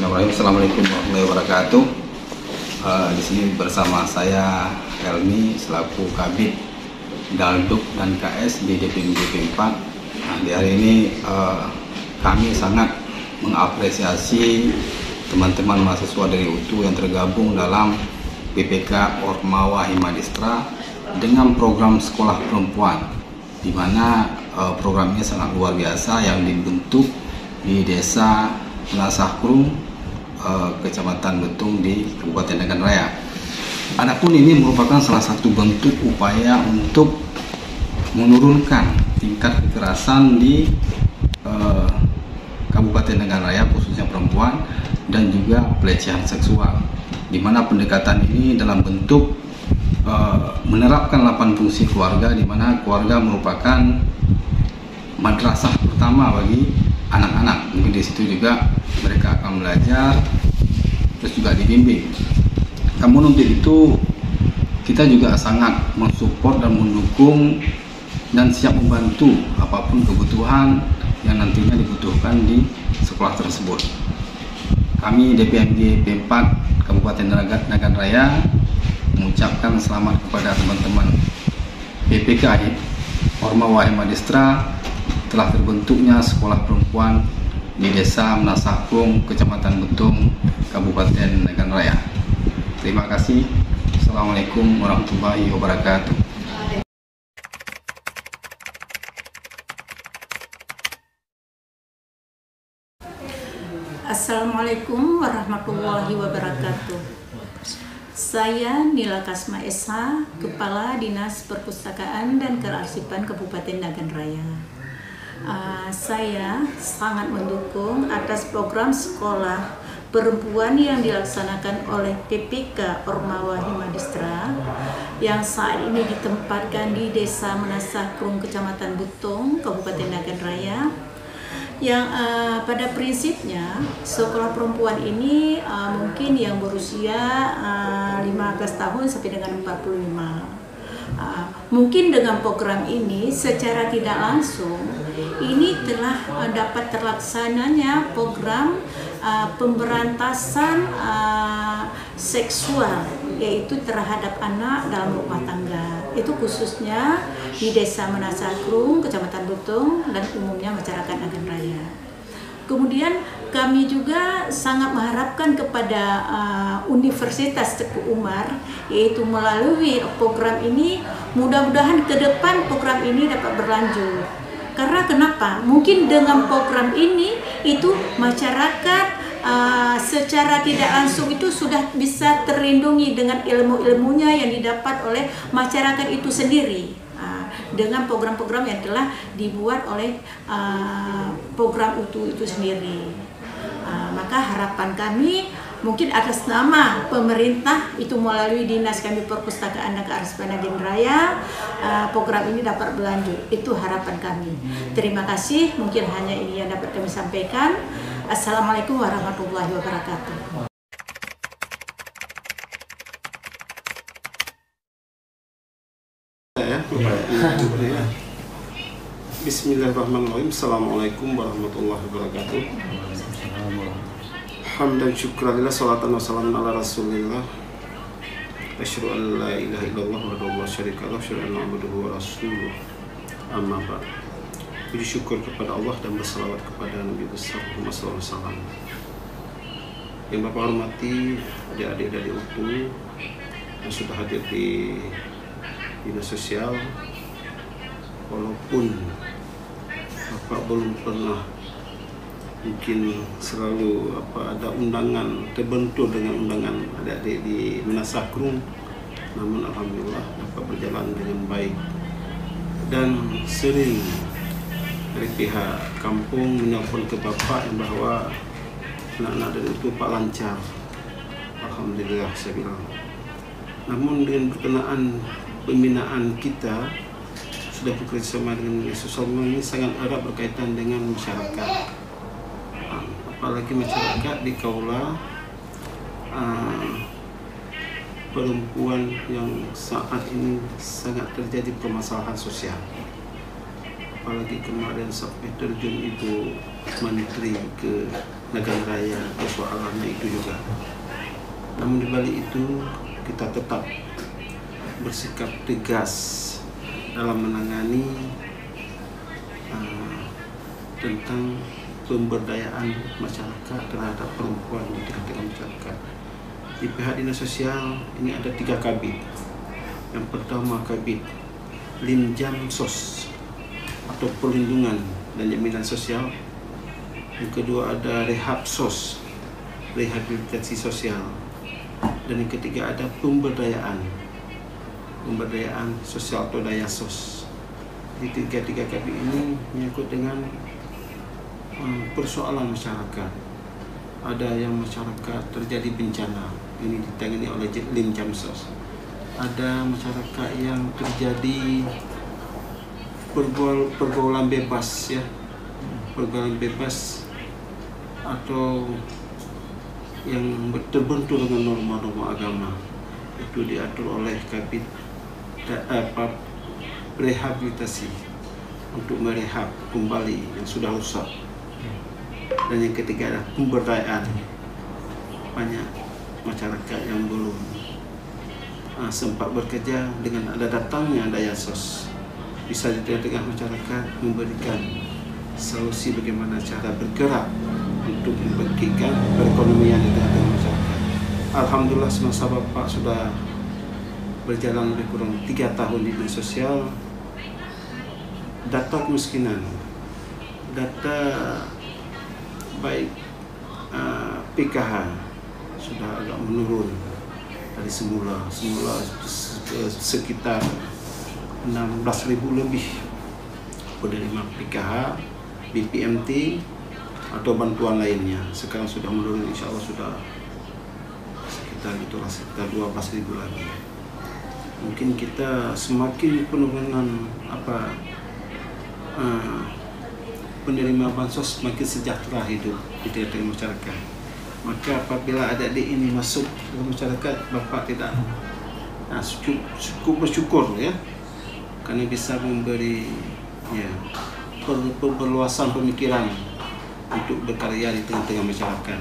Bismillahirrahmanirrahim. Assalamualaikum warahmatullahi wabarakatuh. Di sini bersama saya Helmi selaku Kabid Dalduk dan KS di DPMG 4. Nah, di hari ini kami sangat mengapresiasi teman-teman mahasiswa dari UTU yang tergabung dalam PPK Ormawa Himadistra dengan program sekolah perempuan, di mana programnya sangat luar biasa yang dibentuk di Desa Menasahkrung, Kecamatan Betung di Kabupaten Nagan Raya. Adapun ini merupakan salah satu bentuk upaya untuk menurunkan tingkat kekerasan di Kabupaten Nagan Raya, khususnya perempuan, dan juga pelecehan seksual, di mana pendekatan ini dalam bentuk menerapkan 8 fungsi keluarga, di mana keluarga merupakan madrasah pertama bagi anak-anak. Mungkin di situ juga mereka akan belajar, terus juga dibimbing. Namun untuk itu kita juga sangat mensupport dan mendukung dan siap membantu apapun kebutuhan yang nantinya dibutuhkan di sekolah tersebut. Kami DPMG P4 Kabupaten Nagan Raya mengucapkan selamat kepada teman-teman PPK Ormawa Himadistra telah terbentuknya sekolah perempuan di Desa Menasahkrung, Kecamatan Betung, Kabupaten Nagan Raya. Terima kasih. Assalamualaikum warahmatullahi wabarakatuh. Assalamualaikum warahmatullahi wabarakatuh. Saya Nila Kasma SH, Kepala Dinas Perpustakaan dan Kearsipan Kabupaten Nagan Raya. Saya sangat mendukung atas program sekolah perempuan yang dilaksanakan oleh PPK Ormawa Himadistra yang saat ini ditempatkan di Desa Menasahkrung, Kecamatan Betung, Kabupaten Nagan Raya. Yang pada prinsipnya sekolah perempuan ini mungkin yang berusia 15 tahun sampai dengan 45. Mungkin dengan program ini secara tidak langsung ini telah dapat terlaksananya program pemberantasan seksual, yaitu terhadap anak dalam rumah tangga. Itu khususnya di Desa Menasahkrung, Kecamatan Betung, dan umumnya masyarakat Nagan Raya. Kemudian kami juga sangat mengharapkan kepada Universitas Teguh Umar, yaitu melalui program ini, mudah-mudahan ke depan program ini dapat berlanjut. Karena kenapa? Mungkin dengan program ini itu masyarakat secara tidak langsung itu sudah bisa terlindungi dengan ilmu-ilmunya yang didapat oleh masyarakat itu sendiri. Dengan program-program yang telah dibuat oleh program UTU itu sendiri. Maka harapan kami mungkin atas nama pemerintah itu melalui dinas kami Perpustakaan dan Kearsipan Nagan Raya, program ini dapat berlanjut. Itu harapan kami. Terima kasih, mungkin hanya ini yang dapat kami sampaikan. Assalamualaikum warahmatullahi wabarakatuh. Bismillahirrahmanirrahim. Assalamualaikum warahmatullahi wabarakatuh. Hamdan syukranillah, salatan wassalamun ala rasulillah. Asyhadu an la ilaha illallah wa la syarika lahu, asyhadu anna abduhu wa rasuluh. Amma ba'd. Puji syukur kepada Allah dan bersalawat kepada Nabi besar Muhammad SAW. Yang Bapak hormati adik-adik dari UTU yang sudah hadir di dinas sosial, walaupun Bapak belum pernah mungkin selalu ada undangan terbentur dengan undangan adik-adik di Menasahkrung, namun alhamdulillah Bapak berjalan dengan baik dan sering dari pihak kampung menelpon ke Bapak yang bahwa anak-anak dari itu Pak lancar. Alhamdulillah saya bilang. Namun dengan berkenaan pembinaan kita sudah bekerjasama dengan sosial ini sangat erat berkaitan dengan masyarakat, apalagi masyarakat di kaula perempuan yang saat ini sangat terjadi permasalahan sosial. Apalagi kemarin sampai terjun Ibu Menteri ke negara raya, persoalannya itu juga. Namun di balik itu kita tetap bersikap tegas dalam menangani tentang pemberdayaan masyarakat terhadap perempuan di tengah-tengah masyarakat. Di pihak dinas sosial ini ada 3 kabit. Yang pertama kabit Linjamsos atau perlindungan dan jaminan sosial. Yang kedua ada Rehabsos, rehabilitasi sosial. Dan yang ketiga ada pemberdayaan sosial atau daya sos. Di tiga kabit ini menyangkut dengan persoalan masyarakat. Ada yang masyarakat terjadi bencana, ini ditangani oleh Linjamsos. Ada masyarakat yang terjadi pergaulan bebas ya, pergaulan bebas atau yang terbentur dengan norma-norma agama, itu diatur oleh kabit rehabilitasi untuk merehab kembali yang sudah rusak. Dan yang ketiga adalah pemberdayaan. Banyak masyarakat yang belum sempat bekerja, dengan ada datangnya daya sos bisa di tengah-tengah masyarakat memberikan solusi bagaimana cara bergerak untuk membangkitkan perekonomian di tengah-tengah masyarakat. Alhamdulillah semasa Bapak sudah berjalan lebih kurang 3 tahun di dinas sosial, data kemiskinan, data baik PKH sudah agak menurun dari semula sekitar 16.000 lebih penerima PKH, BPMT atau bantuan lainnya. Sekarang sudah menurun, insya Allah sudah sekitar 12.000 lagi. Mungkin kita semakin penurunan penerima bansos semakin sejahtera hidup di tengah masyarakat. Maka apabila adik-adik ini masuk ke masyarakat, Bapak tidak cukup bersyukur ya, karena bisa memberi ya perluasan pemikiran untuk berkarya di tengah-tengah masyarakat.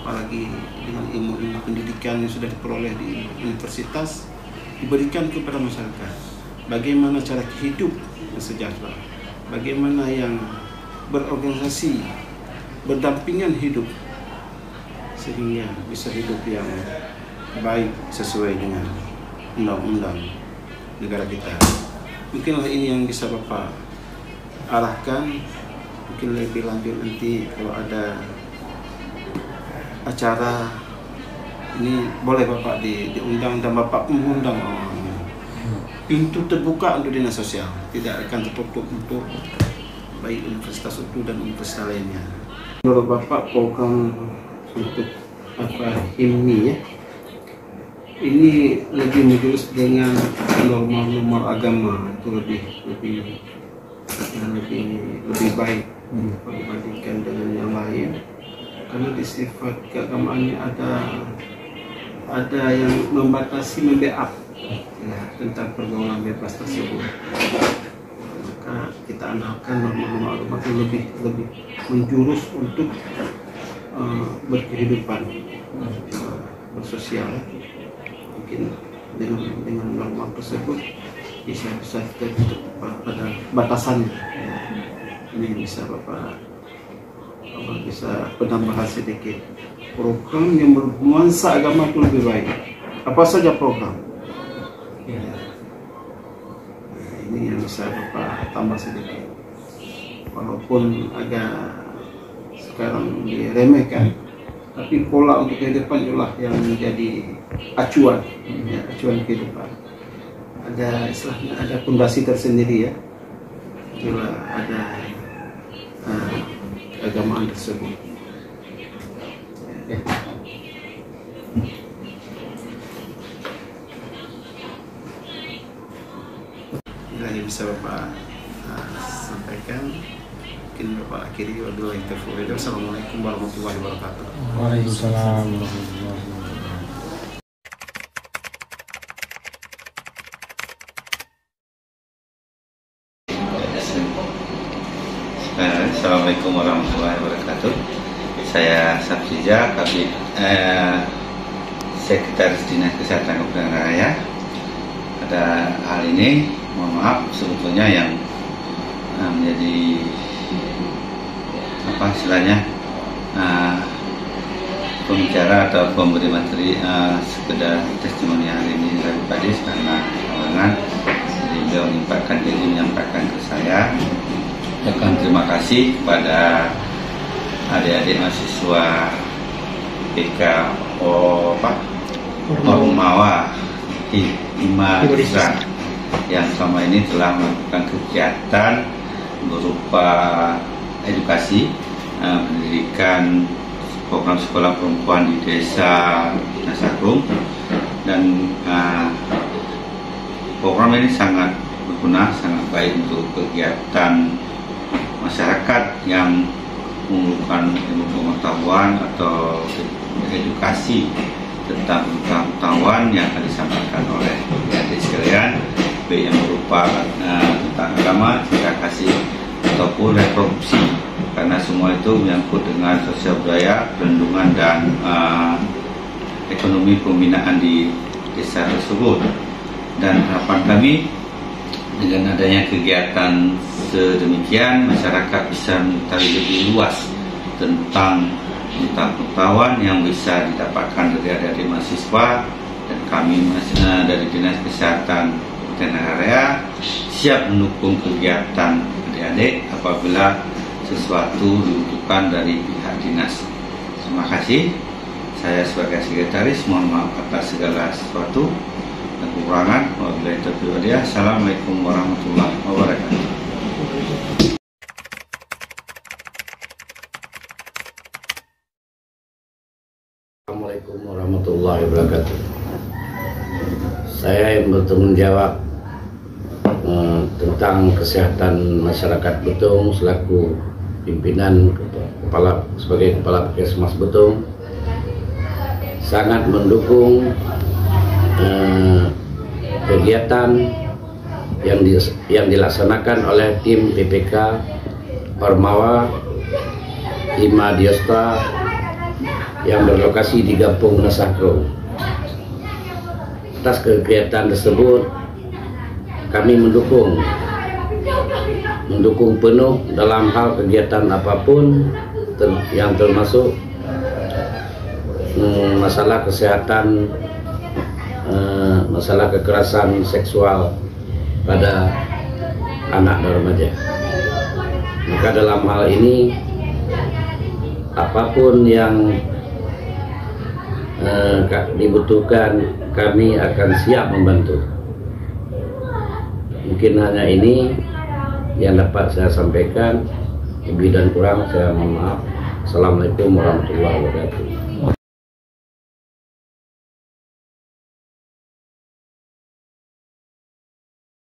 Apalagi dengan ilmu pendidikan yang sudah diperoleh di universitas, diberikan kepada masyarakat. Bagaimana cara hidup yang sejahtera, bagaimana yang berorganisasi, berdampingan hidup, sehingga bisa hidup yang baik sesuai dengan undang-undang negara kita. Mungkinlah ini yang bisa Bapak arahkan. Mungkin lebih lanjut nanti kalau ada acara ini boleh Bapak diundang, dan Bapak pun mengundang orang. Pintu terbuka untuk dinas sosial, tidak akan tertutup untuk baik universitas itu dan universitas lainnya. Menurut Bapak program untuk HIMNI ya, ini lebih menjurus dengan norma-norma agama, itu lebih baik dibandingkan dengan yang lain, karena di sifat keagamaannya ada yang membatasi, membackup ya, tentang pergaulan bebas tersebut. Maka kita andalkan norma-norma agama itu lebih menjurus untuk berkehidupan bersosial. Mungkin dengan norma tersebut bisa kita pada batasan ya. Ini bisa Bapak bisa penambahan sedikit. Program yang bernuansa agama itu lebih baik. Apa saja program ya. Ini yang bisa Bapak tambah sedikit, walaupun agak sekarang diremehkan, tapi pola untuk kehidupan itulah yang menjadi acuan ya, acuan kehidupan. Ada istilahnya, ada fondasi tersendiri ya, bila ada keagamaan tersebut ya. Ini bisa Bapak sampaikan. Mungkin Bapak akhiri. Wabillahi taufiq. Wassalamualaikum warahmatullahi wabarakatuh. Waalaikumsalam warahmatullahi wabarakatuh. Assalamualaikum warahmatullahi wabarakatuh. Saya Sabsija, Sekretaris Dinas Kesehatan Kabupaten Raya. Pada hal ini, mohon maaf sebetulnya yang menjadi istilahnya pembicara atau pemberi materi sekedar testimoni hari ini dari Kadis karena halangan. Jadi beliau menyampaikan ke saya. Ucapkan terima kasih kepada adik-adik mahasiswa PK Ormawa Hima Desa yang selama ini telah melakukan kegiatan berupa edukasi, pendidikan program sekolah perempuan di desa Nasakrum, dan program ini sangat berguna, sangat baik untuk kegiatan masyarakat yang memerlukan ilmu pengetahuan atau edukasi tentang pengetahuan yang akan disampaikan oleh adik sekalian, baik yang berupa tentang agama, cinta kasih ataupun reproduksi, karena semua itu menyangkut dengan sosial budaya, perlindungan dan ekonomi pembinaan di desa tersebut. Dan harapan kami dengan adanya kegiatan sedemikian, masyarakat bisa mengetahui lebih luas tentang pengetahuan yang bisa didapatkan dari adik-adik mahasiswa, dan kami dari Dinas Kesehatan Kabupaten Raya siap mendukung kegiatan adik-adik apabila sesuatu dibutuhkan dari pihak dinas. Terima kasih. Saya sebagai sekretaris mohon maaf atas segala sesuatu dan kekurangan. Wabillahi taufiq wal hidayah. Assalamualaikum warahmatullahi wabarakatuh. Assalamualaikum warahmatullahi wabarakatuh. Saya yang bertanggung jawab tentang kesehatan masyarakat Betung selaku pimpinan sebagai kepala Puskesmas Betung sangat mendukung kegiatan yang dilaksanakan oleh tim PPK Ormawa Hima Desa yang berlokasi di Kampung Nasakrum. Atas kegiatan tersebut kami mendukung penuh dalam hal kegiatan apapun yang termasuk masalah kesehatan, masalah kekerasan seksual pada anak dan remaja. Maka dalam hal ini apapun yang dibutuhkan, kami akan siap membantu. Mungkin hanya ini yang dapat saya sampaikan. Lebih dan kurang saya mohon maaf. Assalamualaikum warahmatullahi wabarakatuh.